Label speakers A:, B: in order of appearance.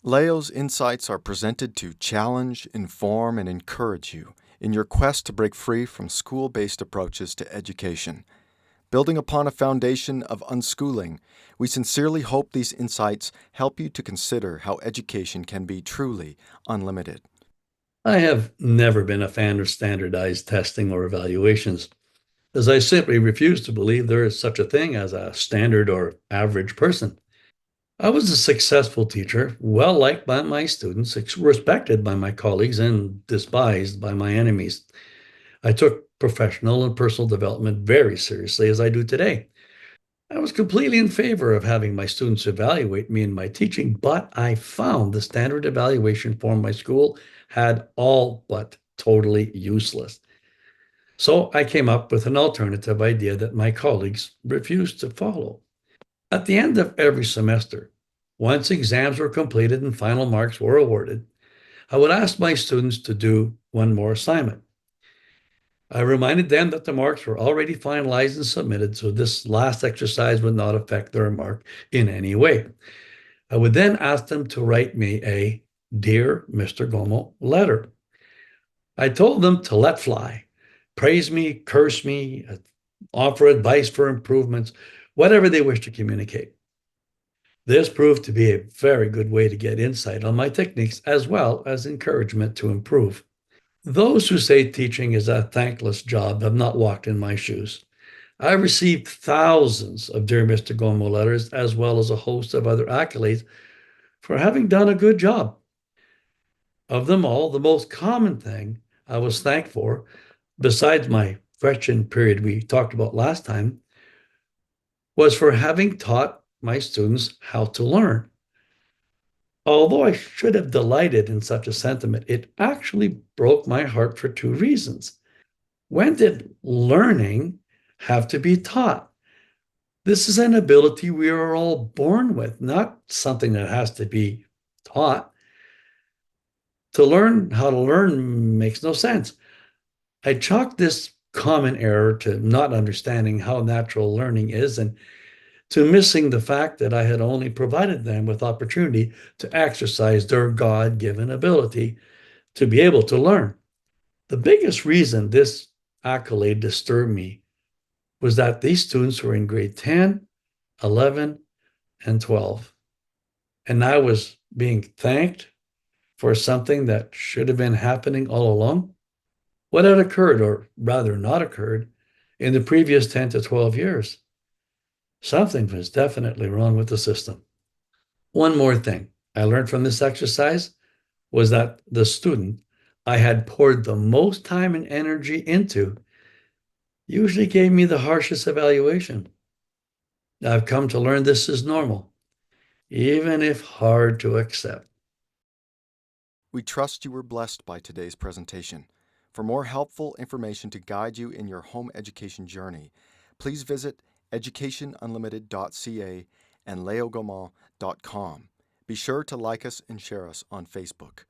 A: Leo's insights are presented to challenge, inform, and encourage you in your quest to break free from school-based approaches to education. Building upon a foundation of unschooling, we sincerely hope these insights help you to consider how education can be truly unlimited.
B: I have never been a fan of standardized testing or evaluations, as I simply refuse to believe there is such a thing as a standard or average person. I was a successful teacher, well liked by my students, respected by my colleagues, and despised by my enemies. I took professional and personal development very seriously, as I do today. I was completely in favor of having my students evaluate me in my teaching, but I found the standard evaluation form my school had all but totally useless. So I came up with an alternative idea that my colleagues refused to follow. At the end of every semester, once exams were completed and final marks were awarded, I would ask my students to do one more assignment. I reminded them that the marks were already finalized and submitted, so this last exercise would not affect their mark in any way. I would then ask them to write me a Dear Mr. Gaumont letter. I told them to let fly, praise me, curse me, offer advice for improvements, whatever they wish to communicate. This proved to be a very good way to get insight on my techniques as well as encouragement to improve. Those who say teaching is a thankless job have not walked in my shoes. I received thousands of Dear Mr. Gomo letters, as well as a host of other accolades for having done a good job. Of them all, the most common thing I was thanked for, besides my Gretchen period we talked about last time, was for having taught my students how to learn. Although I should have delighted in such a sentiment, it actually broke my heart for two reasons. When did learning have to be taught? This is an ability we are all born with, not something that has to be taught. To learn how to learn makes no sense. I chalk this common error to not understanding how natural learning is and to missing the fact that I had only provided them with opportunity to exercise their God given ability to be able to learn. The biggest reason this accolade disturbed me was that these students were in grade 10, 11, and 12. And I was being thanked for something that should have been happening all along. What had occurred, or rather not occurred, in the previous 10 to 12 years? Something was definitely wrong with the system. One more thing I learned from this exercise was that the student I had poured the most time and energy into usually gave me the harshest evaluation. I've come to learn this is normal, even if hard to accept.
A: We trust you were blessed by today's presentation. For more helpful information to guide you in your home education journey, please visit educationunlimited.ca and leogaumont.com. Be sure to like us and share us on Facebook.